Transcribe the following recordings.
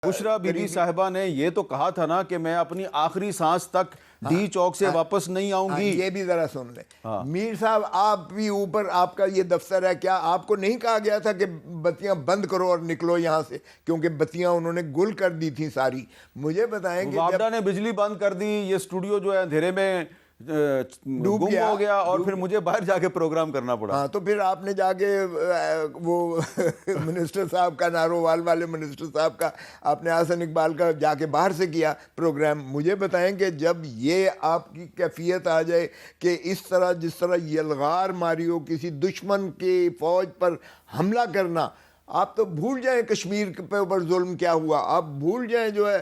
Bushra be be صاحبہ نے یہ تو کہا تھا نا کہ میں اپنی آخری سانس تک ڈی چوک سے واپس نہیں آؤں گی. یہ بھی ذرا سن لیں میر صاحب، آپ بھی اوپر آپ کا یہ دفتر ہے، کیا آپ کو نہیں کہا گیا تھا کہ بتیاں بند کرو اور نکلو یہاں سے؟ کیونکہ بتیاں انہوں نے گل کر دی تھیں ساری. مجھے بتائیں کہ وابڈا نے بجلی بند کر دی، یہ اسٹوڈیو جو ہے اندھیرے میں گم ہو گیا اور پھر مجھے باہر جا کے پروگرام کرنا پڑا. ہاں، تو پھر آپ نے جا کے وہ منسٹر صاحب کا، نارووال والے منسٹر صاحب کا، آپ نے حسن اقبال کا جا کے باہر سے کیا پروگرام. مجھے بتائیں کہ جب یہ آپ کی کیفیت آ جائے کہ اس طرح جس طرح یلغار ماری ہو، کسی دشمن کی فوج پر حملہ کرنا، آپ تو بھول جائیں کشمیر پہ اوپر ظلم کیا ہوا، آپ بھول جائیں جو ہے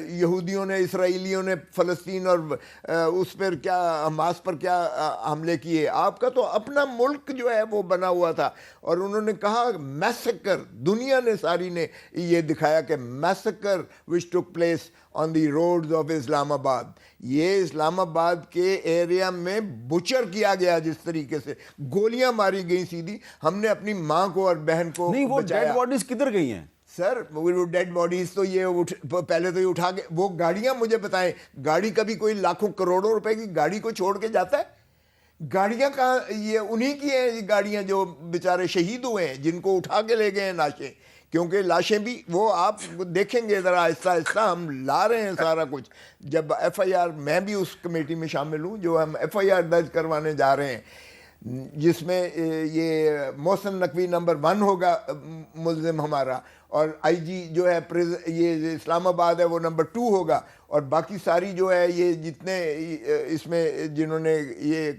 یہودیوں نے، اسرائیلیوں نے فلسطین اور اس پر کیا، حماس پر کیا حملے کیے. آپ کا تو اپنا ملک جو ہے وہ بنا ہوا تھا، اور انہوں نے کہا میسکر، دنیا نے ساری نے یہ دکھایا کہ massacre which took place on the roads of Islamabad. یہ اسلام آباد کے ایریا میں بچر کیا گیا، جس طریقے سے گولیاں ماری گئی سیدھی. ہم نے اپنی ماں کو اور بہن کو نہیں، وہ ڈیڈ باڈیز کدھر گئی ہیں سر؟ وہ ڈیڈ باڈیز تو یہ پہلے تو یہ اٹھا کے، وہ گاڑیاں، مجھے بتائیں گاڑی کبھی کوئی لاکھوں کروڑوں روپے کی گاڑی کو چھوڑ کے جاتا ہے؟ گاڑیاں کہاں، یہ انہی کی ہیں یہ گاڑیاں جو بیچارے شہید ہوئے ہیں، جن کو اٹھا کے لے گئے ہیں لاشیں. کیونکہ لاشیں بھی وہ آپ دیکھیں گے ذرا آہستہ آہستہ ہم لا رہے ہیں سارا کچھ. جب ایف آئی آر، میں بھی اس کمیٹی میں شامل ہوں جو ہم ایف آئی آر درج کروانے جا رہے ہیں، جس میں یہ محسن نقوی نمبر 1 ہوگا ملزم ہمارا، اور آئی جی جو ہے یہ اسلام آباد ہے وہ نمبر 2 ہوگا، اور باقی ساری جو ہے یہ جتنے اس میں جنہوں نے یہ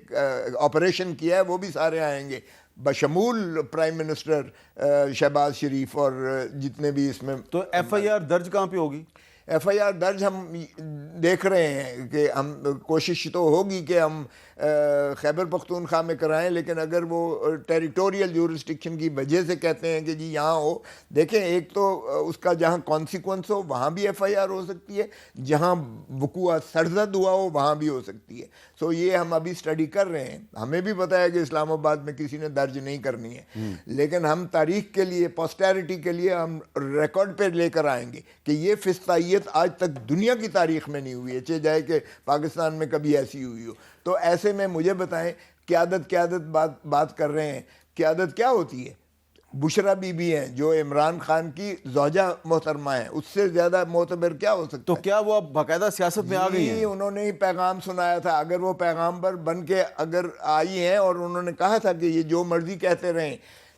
آپریشن کیا ہے وہ بھی سارے آئیں گے، بشمول پرائم منسٹر شہباز شریف اور جتنے بھی اس میں. تو ایف آئی آر درج کہاں پہ ہوگی؟ ایف آئی آر درج ہم دیکھ رہے ہیں کہ ہم کوشش تو ہوگی کہ ہم خیبر پختونخوا میں کرائیں، لیکن اگر وہ ٹیریٹوریل جورسڈکشن کی وجہ سے کہتے ہیں کہ جی یہاں ہو، دیکھیں ایک تو اس کا جہاں کانسیکوینس ہو وہاں بھی ایف آئی آر ہو سکتی ہے، جہاں وقوع سرزد ہوا ہو وہاں بھی ہو سکتی ہے. سو یہ ہم ابھی اسٹڈی کر رہے ہیں. ہمیں بھی پتہ ہے کہ اسلام آباد میں کسی نے درج نہیں کرنی ہے، لیکن ہم تاریخ کے لیے، پوسٹیرٹی کے لیے ہم ریکارڈ پہ لے کر آئیں گے کہ یہ فسطائیت آج تک دنیا کی تاریخ میں نہیں ہوئی ہے، چاہے جائے کہ پاکستان میں کبھی ایسی ہوئی ہو. تو ایسے میں مجھے بتائیں، قیادت بات کر رہے ہیں، قیادت کیا ہوتی ہے؟ بشرا بی بی ہیں جو عمران خان کی زوجہ محترمہ ہیں، اس سے زیادہ معتبر کیا ہو سکتا ہے؟ تو کیا وہ اب باقاعدہ سیاست میں آ گئی ہیں؟ انہوں نے ہی پیغام سنایا تھا. اگر وہ پیغامبر بن کے اگر آئی ہیں، اور انہوں نے کہا تھا کہ یہ جو مرضی کہتے رہیں،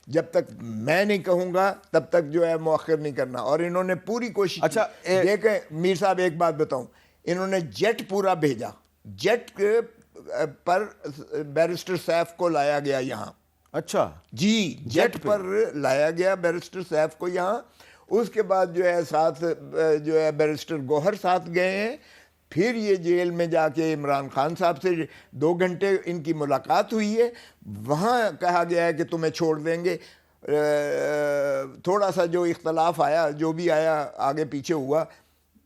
جب تک میں نہیں کہوں گا تب تک جو ہے مؤخر نہیں کرنا. اور انہوں نے پوری کوشش. اچھا دیکھیں میر صاحب، ایک بات بتاؤں، انہوں نے جیٹ پورا بھیجا، جیٹ پر بیرسٹر سیف کو لایا گیا یہاں. اچھا جی، جیٹ پر لایا گیا بیرسٹر سیف کو یہاں. اس کے بعد جو ہے ساتھ جو ہے بیرسٹر گوہر ساتھ گئے ہیں. پھر یہ جیل میں جا کے عمران خان صاحب سے 2 گھنٹے ان کی ملاقات ہوئی ہے. وہاں کہا گیا ہے کہ تمہیں چھوڑ دیں گے. تھوڑا سا جو اختلاف آیا، جو بھی آیا آگے پیچھے ہوا،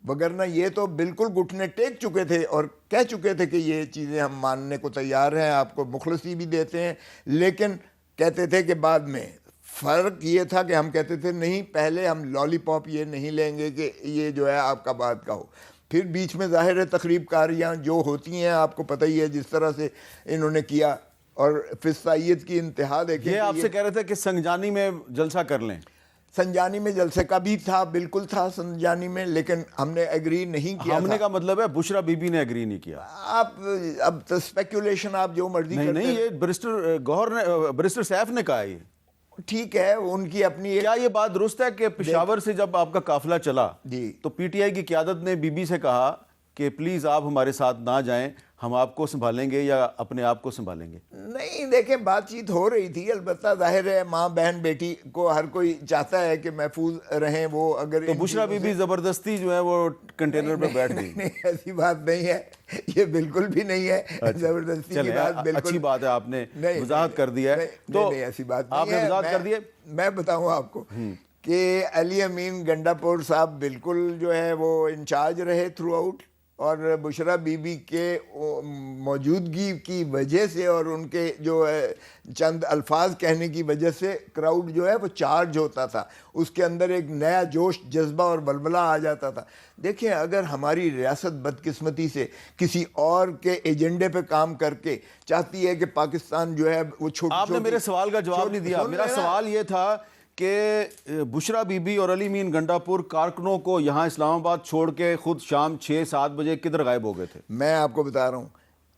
وگرنہ یہ تو بالکل گھٹنے ٹیک چکے تھے اور کہہ چکے تھے کہ یہ چیزیں ہم ماننے کو تیار ہیں، آپ کو مخلصی بھی دیتے ہیں. لیکن کہتے تھے کہ بعد میں فرق یہ تھا کہ ہم کہتے تھے نہیں، پہلے ہم لالی پاپ یہ نہیں لیں گے کہ یہ جو ہے آپ کا بات کا ہو. پھر بیچ میں ظاہر ہے تقریب کاریاں جو ہوتی ہیں، آپ کو پتہ ہی ہے جس طرح سے انہوں نے کیا، اور فسطائیت کی انتہا دیکھیں. یہ آپ سے کہہ رہے تھے کہ سنجانی میں جلسہ کر لیں. سنجانی میں جلسے کا بھی تھا، بالکل تھا سنجانی میں، لیکن ہم نے ایگری نہیں کیا. ہم نے کا مطلب ہے بشرا بی بی نے ایگری نہیں کیا. آپ اب تو اسپیکولیشن آپ جو مرضی کرتے ہیں. نہیں، یہ بیرسٹر گوہر نے، بیرسٹر سیف نے کہا. یہ ٹھیک ہے، ان کی اپنی. کیا یہ بات درست ہے کہ پشاور سے جب آپ کا قافلہ چلا تو پی ٹی آئی کی قیادت نے بی بی سے کہا کہ پلیز آپ ہمارے ساتھ نہ جائیں، ہم آپ کو سنبھالیں گے یا اپنے آپ کو سنبھالیں گے؟ نہیں، دیکھیں بات چیت ہو رہی تھی. البتہ ظاہر ہے ماں بہن بیٹی کو ہر کوئی چاہتا ہے کہ محفوظ رہیں وہ. اگر تو بشرا بی بی زبردستی جو ہے وہ کنٹینر پہ بیٹھ گئی؟ نہیں، ایسی بات نہیں ہے، یہ بالکل بھی نہیں ہے زبردستی کی بات. بالکل اچھی بات ہے، آپ نے وضاحت کر دیا ہے. تو ایسی بات نہیں ہے. آپ نے وضاحت کر دی ہے. میں بتاؤں آپ کو کہ علی امین گنڈا پور صاحب بالکل جو ہے وہ انچارج رہے تھرو آؤٹ، اور بشرا بی بی کے موجودگی کی وجہ سے اور ان کے جو ہے چند الفاظ کہنے کی وجہ سے کراؤڈ جو ہے وہ چارج ہوتا تھا، اس کے اندر ایک نیا جوش، جذبہ اور بلبلہ آ جاتا تھا۔ دیکھیں اگر ہماری ریاست بدقسمتی سے کسی اور کے ایجنڈے پہ کام کر کے چاہتی ہے کہ پاکستان جو ہے وہ چھوٹی، آپ نے میرے سوال کا جواب نہیں دیا۔ میرا سوال یہ تھا کہ بشرا بی بی اور علی مین گنڈا پور کارکنوں کو یہاں اسلام آباد چھوڑ کے خود شام 6-7 بجے کدھر غائب ہو گئے تھے؟ میں آپ کو بتا رہا ہوں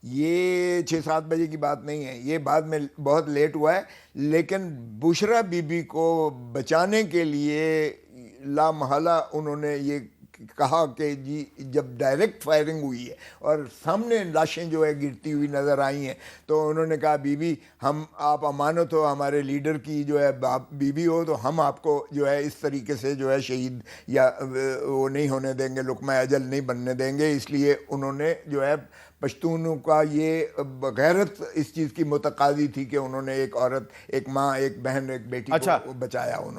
یہ 6-7 بجے کی بات نہیں ہے، یہ بعد میں بہت لیٹ ہوا ہے، لیکن بشرا بی بی کو بچانے کے لیے لا محالہ انہوں نے یہ کہا کہ جی جب ڈائریکٹ فائرنگ ہوئی ہے اور سامنے لاشیں جو ہے گرتی ہوئی نظر آئی ہیں تو انہوں نے کہا بی بی ہم آپ امانت ہو، ہمارے لیڈر کی جو ہے بی بی ہو، تو ہم آپ کو جو ہے اس طریقے سے جو ہے شہید یا وہ نہیں ہونے دیں گے، لقمہ اجل نہیں بننے دیں گے۔ اس لیے انہوں نے جو ہے پشتونوں کا یہ غیرت اس چیز کی متقاضی تھی کہ انہوں نے ایک عورت، ایک ماں، ایک بہن، ایک بیٹی کو بچایا انہوں نے۔